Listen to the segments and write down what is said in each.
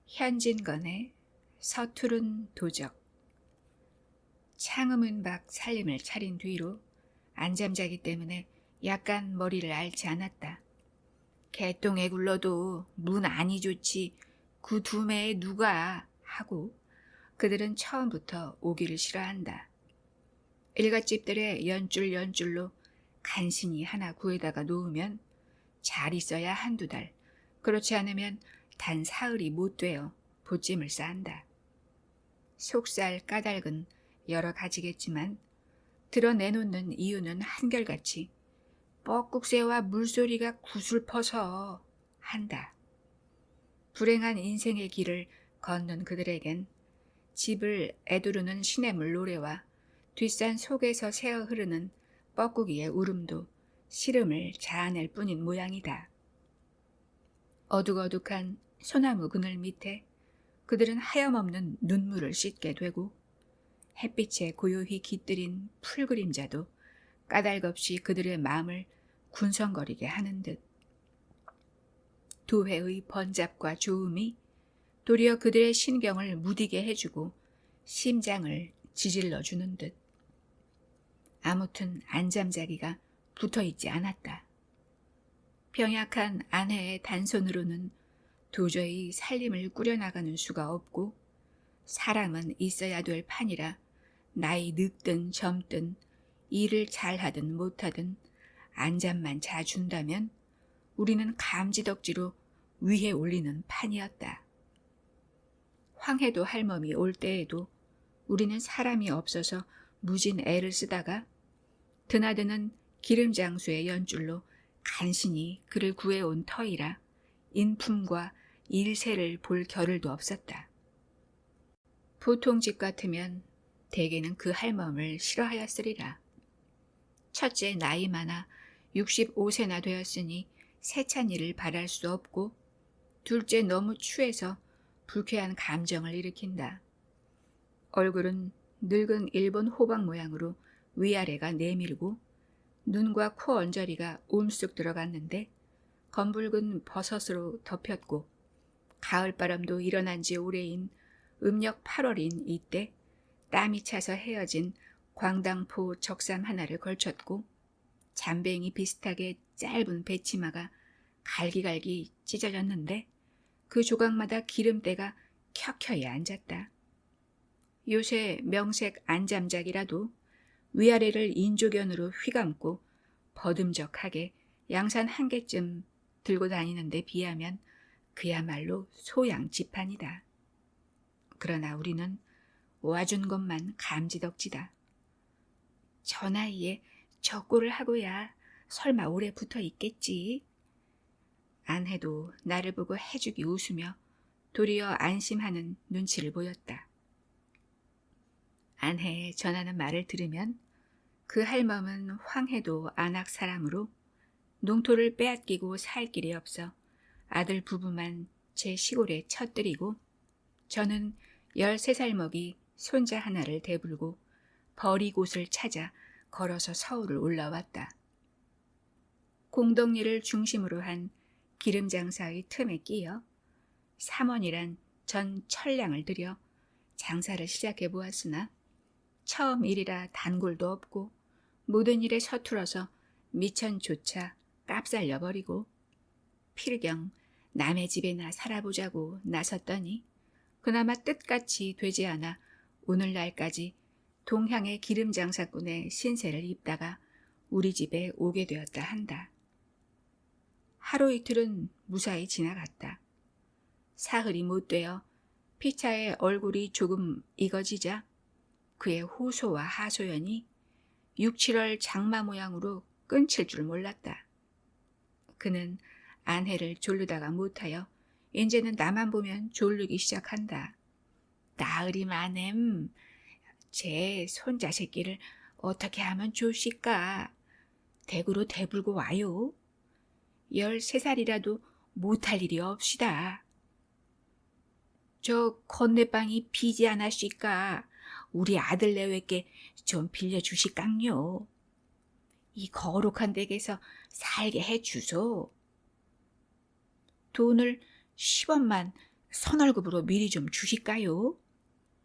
현진건의 서투른 도적. 창음은 박 살림을 차린 뒤로 안잠자기 때문에 약간 머리를 앓지 않았다. 개똥에 굴러도 문 안이 좋지 그 두매에 누가 하고 그들은 처음부터 오기를 싫어한다. 일갓집들의 연줄로 간신히 하나 구해다가 놓으면 잘 있어야 한두 달, 그렇지 않으면 단 사흘이 못 되어 보찜을 쌓는다. 속살 까닭은 여러 가지겠지만 드러내놓는 이유는 한결같이 뻐꾹새와 물소리가 구슬퍼서 한다. 불행한 인생의 길을 걷는 그들에겐 집을 애두르는 시냇물 노래와 뒷산 속에서 새어 흐르는 뻐꾸기의 울음도 시름을 자아낼 뿐인 모양이다. 어둑어둑한 소나무 그늘 밑에 그들은 하염없는 눈물을 씻게 되고 햇빛에 고요히 깃들인 풀 그림자도 까닭없이 그들의 마음을 군성거리게 하는 듯 두 해의 번잡과 조음이 도리어 그들의 신경을 무디게 해주고 심장을 지질러주는 듯 아무튼 안잠자기가 붙어있지 않았다. 병약한 아내의 단손으로는 도저히 살림을 꾸려나가는 수가 없고 사람은 있어야 될 판이라 나이 늙든 젊든 일을 잘하든 못하든 안잠만 자준다면 우리는 감지덕지로 위에 올리는 판이었다. 황해도 할멈이 올 때에도 우리는 사람이 없어서 무진 애를 쓰다가 드나드는 기름장수의 연줄로 간신히 그를 구해온 터이라 인품과 일세를 볼 겨를도 없었다. 보통 집 같으면 대개는 그 할멈을 싫어하였으리라. 첫째 나이 많아 65세나 되었으니 세찬 일을 바랄 수 없고 둘째 너무 추해서 불쾌한 감정을 일으킨다. 얼굴은 늙은 일본 호박 모양으로 위아래가 내밀고 눈과 코 언저리가 움쑥 들어갔는데 검붉은 버섯으로 덮였고 가을바람도 일어난 지 오래인 음력 8월인 이때 땀이 차서 헤어진 광당포 적삼 하나를 걸쳤고 잠뱅이 비슷하게 짧은 배치마가 갈기갈기 찢어졌는데 그 조각마다 기름때가 켜켜이 앉았다. 요새 명색 안잠작이라도 위아래를 인조견으로 휘감고 버듬적하게 양산 한 개쯤 들고 다니는 데 비하면 그야말로 소양지판이다. 그러나 우리는 와준 것만 감지덕지다. 저 나이에 저 꼴을 하고야 설마 오래 붙어 있겠지. 안해도 나를 보고 해주기 웃으며 도리어 안심하는 눈치를 보였다. 안해에 전하는 말을 들으면 그 할멈은 황해도 안악 사람으로 농토를 빼앗기고 살 길이 없어 아들 부부만 제 시골에 쳐들이고 저는 13살 먹이 손자 하나를 대불고 버리곳을 찾아 걸어서 서울을 올라왔다. 공덕리를 중심으로 한 기름장사의 틈에 끼어 3원이란 전 천량을 들여 장사를 시작해 보았으나 처음 일이라 단골도 없고 모든 일에 서툴어서 미천조차 깝살려버리고 필경 남의 집에나 살아보자고 나섰더니 그나마 뜻같이 되지 않아 오늘날까지 동향의 기름장사꾼의 신세를 입다가 우리 집에 오게 되었다 한다. 하루 이틀은 무사히 지나갔다. 사흘이 못 되어 피차의 얼굴이 조금 익어지자 그의 호소와 하소연이 6, 7월 장마 모양으로 끊칠 줄 몰랐다. 그는 아내를 졸르다가 못하여 이제는 나만 보면 졸르기 시작한다. 나으리 마넴, 제 손자 새끼를 어떻게 하면 좋을까? 대구로 대불고 와요. 13살이라도 못할 일이 없시다. 저 건네방이 비지 않았실까? 우리 아들 내외께 좀 빌려주시깡요. 이 거룩한 댁에서 살게 해주소. 돈을 10원만 선월급으로 미리 좀 주실까요?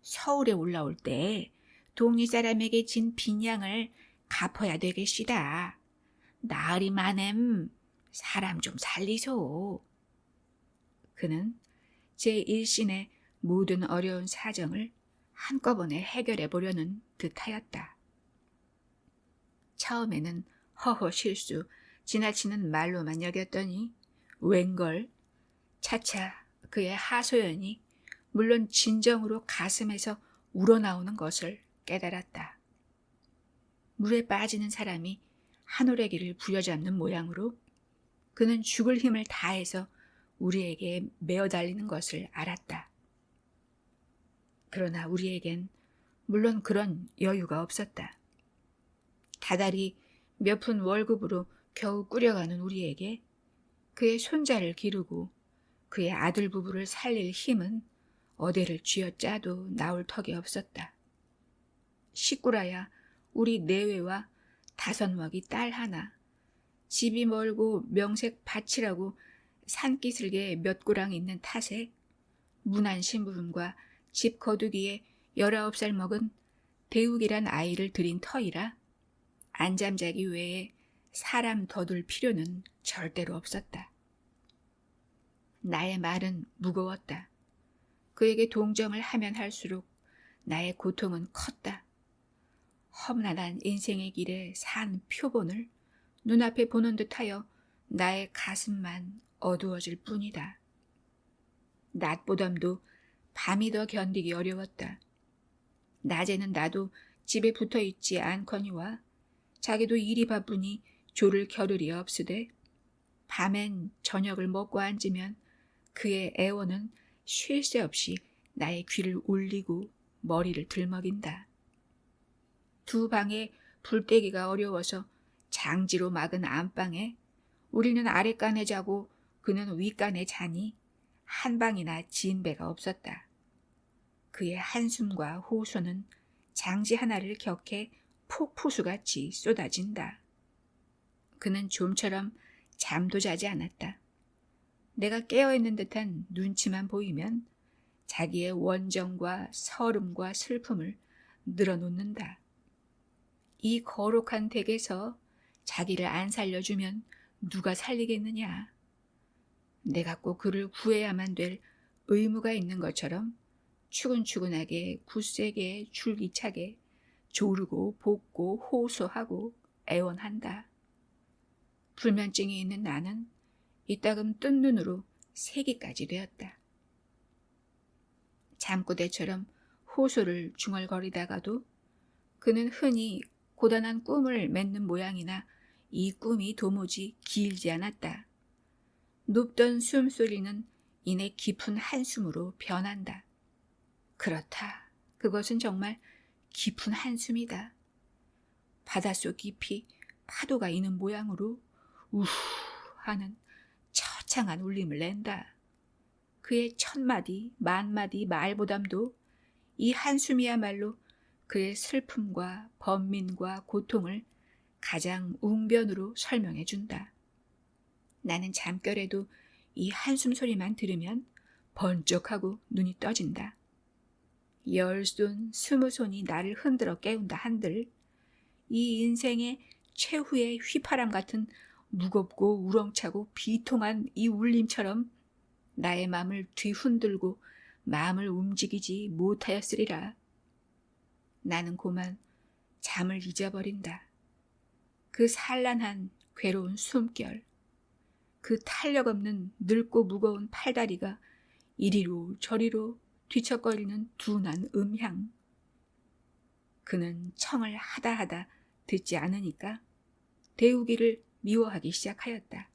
서울에 올라올 때 동리 사람에게 진 빈양을 갚아야 되겠시다. 나으리 마냄 사람 좀 살리소. 그는 제 일신의 모든 어려운 사정을 한꺼번에 해결해 보려는 듯하였다. 처음에는 허허 실수, 지나치는 말로만 여겼더니 웬걸 차차 그의 하소연이 물론 진정으로 가슴에서 우러나오는 것을 깨달았다. 물에 빠지는 사람이 한 오래기를 부여잡는 모양으로 그는 죽을 힘을 다해서 우리에게 메어 달리는 것을 알았다. 그러나 우리에겐 물론 그런 여유가 없었다. 다달이 몇 푼 월급으로 겨우 꾸려가는 우리에게 그의 손자를 기르고 그의 아들 부부를 살릴 힘은 어디를 쥐어짜도 나올 턱이 없었다. 식구라야 우리 내외와 5먹이 딸 하나, 집이 멀고 명색 밭이라고 산기슭에 몇 고랑 있는 탓에 문안 심부름과 집 거두기에 19살 먹은 대욱이란 아이를 들인 터이라 안잠자기 외에 사람 더 둘 필요는 절대로 없었다. 나의 말은 무거웠다. 그에게 동정을 하면 할수록 나의 고통은 컸다. 험난한 인생의 길에 산 표본을 눈앞에 보는 듯하여 나의 가슴만 어두워질 뿐이다. 낮보담도 밤이 더 견디기 어려웠다. 낮에는 나도 집에 붙어있지 않거니와 자기도 일이 바쁘니 조를 겨를이 없으되 밤엔 저녁을 먹고 앉으면 그의 애원은 쉴 새 없이 나의 귀를 울리고 머리를 들먹인다. 두 방에 불떼기가 어려워서 장지로 막은 안방에 우리는 아랫간에 자고 그는 윗간에 자니 한 방이나 진배가 없었다. 그의 한숨과 호소는 장지 하나를 격해 폭포수같이 쏟아진다. 그는 좀처럼 잠도 자지 않았다. 내가 깨어있는 듯한 눈치만 보이면 자기의 원정과 서름과 슬픔을 늘어놓는다. 이 거룩한 댁에서 자기를 안 살려주면 누가 살리겠느냐. 내가 꼭 그를 구해야만 될 의무가 있는 것처럼 추근추근하게 굳세게 줄기차게 조르고 볶고 호소하고 애원한다. 불면증이 있는 나는 이따금 뜬 눈으로 새기까지 되었다. 잠꼬대처럼 호소를 중얼거리다가도 그는 흔히 고단한 꿈을 맺는 모양이나 이 꿈이 도무지 길지 않았다. 높던 숨소리는 이내 깊은 한숨으로 변한다. 그렇다. 그것은 정말 깊은 한숨이다. 바닷속 깊이 파도가 이는 모양으로 우후 하는 처창한 울림을 낸다. 그의 1000마디, 10,000마디 말보담도 이 한숨이야말로 그의 슬픔과 번민과 고통을 가장 웅변으로 설명해 준다. 나는 잠결에도 이 한숨 소리만 들으면 번쩍하고 눈이 떠진다. 10손, 20손이 나를 흔들어 깨운다 한들 이 인생의 최후의 휘파람 같은 무겁고 우렁차고 비통한 이 울림처럼 나의 마음을 뒤흔들고 마음을 움직이지 못하였으리라. 나는 고만 잠을 잊어버린다. 그 산란한 괴로운 숨결, 그 탄력 없는 늙고 무거운 팔다리가 이리로 저리로 뒤척거리는 둔한 음향. 그는 청을 하다 듣지 않으니까 대우기를 미워하기 시작하였다.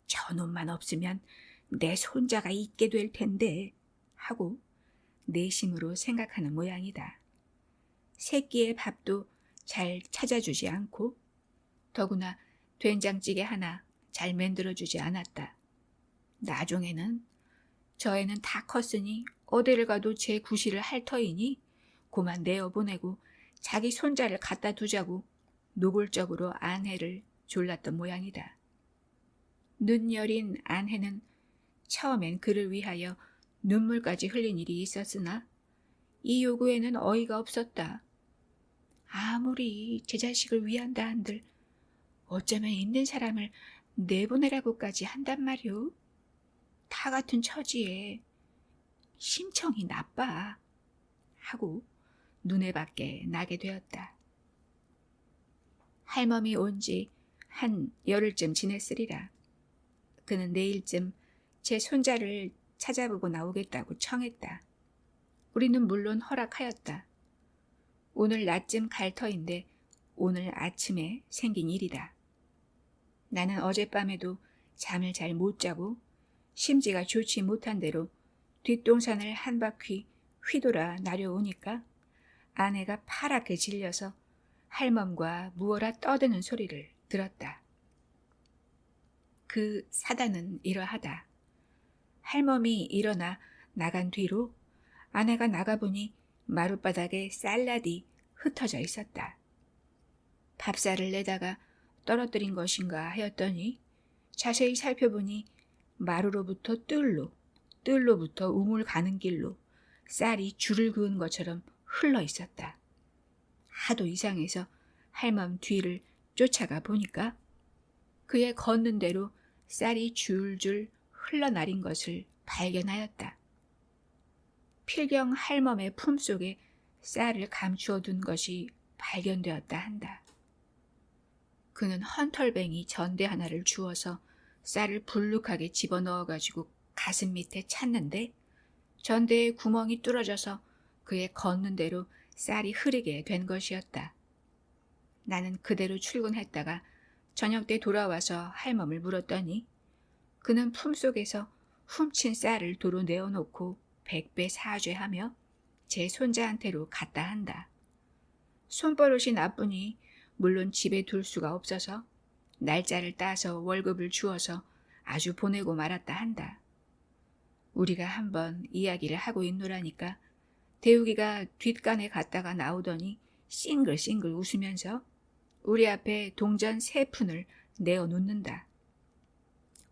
저놈만 없으면 내 손자가 있게 될 텐데 하고 내심으로 생각하는 모양이다. 새끼의 밥도 잘 찾아주지 않고 더구나 된장찌개 하나 잘 만들어주지 않았다. 나중에는 저 애는 다 컸으니 어디를 가도 제 구실을 할 터이니 고만 내어보내고 자기 손자를 갖다 두자고 노골적으로 아내를 졸랐던 모양이다. 눈 여린 아내는 처음엔 그를 위하여 눈물까지 흘린 일이 있었으나 이 요구에는 어이가 없었다. 아무리 제 자식을 위한다 한들 어쩌면 있는 사람을 내보내라고까지 한단 말이오. 다 같은 처지에 심청이 나빠 하고 눈에 밖에 나게 되었다. 할멈이 온 지 한 열흘쯤 지냈으리라. 그는 내일쯤 제 손자를 찾아보고 나오겠다고 청했다. 우리는 물론 허락하였다. 오늘 낮쯤 갈 터인데 오늘 아침에 생긴 일이다. 나는 어젯밤에도 잠을 잘 못 자고 심지가 좋지 못한 대로 뒷동산을 한 바퀴 휘돌아 나려오니까 아내가 파랗게 질려서 할멈과 무어라 떠드는 소리를 들었다. 그 사단은 이러하다. 할멈이 일어나 나간 뒤로 아내가 나가보니 마룻바닥에 쌀라디 흩어져 있었다. 밥쌀을 내다가 떨어뜨린 것인가 하였더니 자세히 살펴보니 마루로부터 뜰로부터 우물 가는 길로 쌀이 줄을 그은 것처럼 흘러 있었다. 하도 이상해서 할멈 뒤를 쫓아가 보니까 그의 걷는 대로 쌀이 줄줄 흘러내린 것을 발견하였다. 필경 할멈의 품속에 쌀을 감추어 둔 것이 발견되었다 한다. 그는 헌털뱅이 전대 하나를 주어서 쌀을 불룩하게 집어넣어가지고 가슴 밑에 찼는데 전대의 구멍이 뚫어져서 그의 걷는 대로 쌀이 흐르게 된 것이었다. 나는 그대로 출근했다가 저녁 때 돌아와서 할멈을 물었더니 그는 품속에서 훔친 쌀을 도로 내어놓고 100배 사죄하며 제 손자한테로 갔다 한다. 손버릇이 나쁘니 물론 집에 둘 수가 없어서 날짜를 따서 월급을 주어서 아주 보내고 말았다 한다. 우리가 한번 이야기를 하고 있노라니까 대우기가 뒷간에 갔다가 나오더니 싱글싱글 웃으면서 우리 앞에 동전 3푼을 내어놓는다.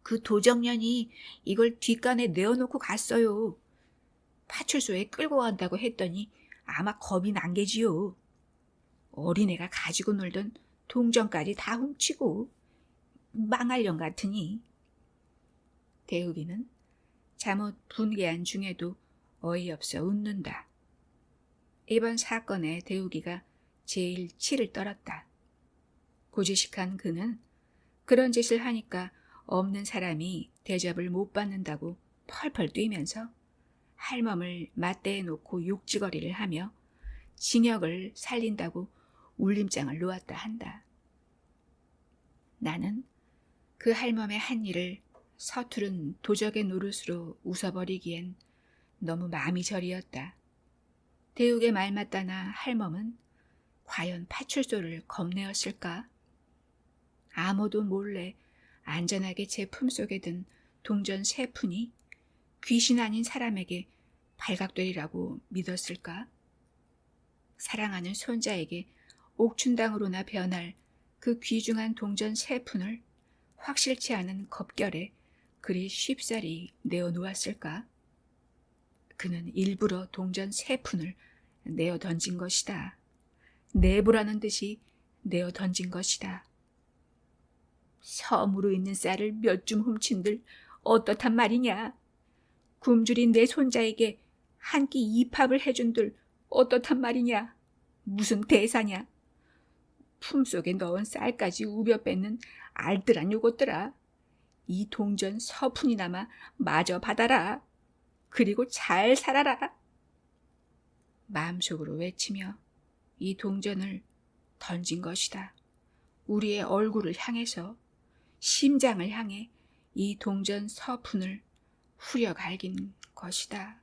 그 도적년이 이걸 뒷간에 내어놓고 갔어요. 파출소에 끌고 간다고 했더니 아마 겁이 난 게지요. 어린애가 가지고 놀던 동전까지 다 훔치고 망할 년 같으니. 대우기는 잠옷 분개한 중에도 어이없어 웃는다. 이번 사건에 대우기가 제일 치를 떨었다. 고지식한 그는 그런 짓을 하니까 없는 사람이 대접을 못 받는다고 펄펄 뛰면서 할멈을 맞대해 놓고 욕지거리를 하며 징역을 살린다고 울림장을 놓았다 한다. 나는 그 할멈의 한 일을 서투른 도적의 노릇으로 웃어버리기엔 너무 마음이 저리었다. 대욱의 말 맞다나 할멈은 과연 파출소를 겁내었을까? 아무도 몰래 안전하게 제 품속에 든 동전 3푼이 귀신 아닌 사람에게 발각되리라고 믿었을까? 사랑하는 손자에게 옥춘당으로나 변할 그 귀중한 동전 3푼을 확실치 않은 겁결에 그리 쉽사리 내어놓았을까? 그는 일부러 동전 3푼을 내어 던진 것이다. 내보라는 듯이 내어 던진 것이다. 섬으로 있는 쌀을 몇 줌 훔친들 어떻단 말이냐? 굶주린 내 손자에게 한 끼 이팝을 해준들 어떻단 말이냐? 무슨 대사냐? 품속에 넣은 쌀까지 우벼 뺏는 알뜰한 요것들아. 이 동전 서푼이나마 마저 받아라. 그리고 잘 살아라. 마음속으로 외치며 이 동전을 던진 것이다. 우리의 얼굴을 향해서, 심장을 향해 이 동전 서푼을 후려갈긴 것이다.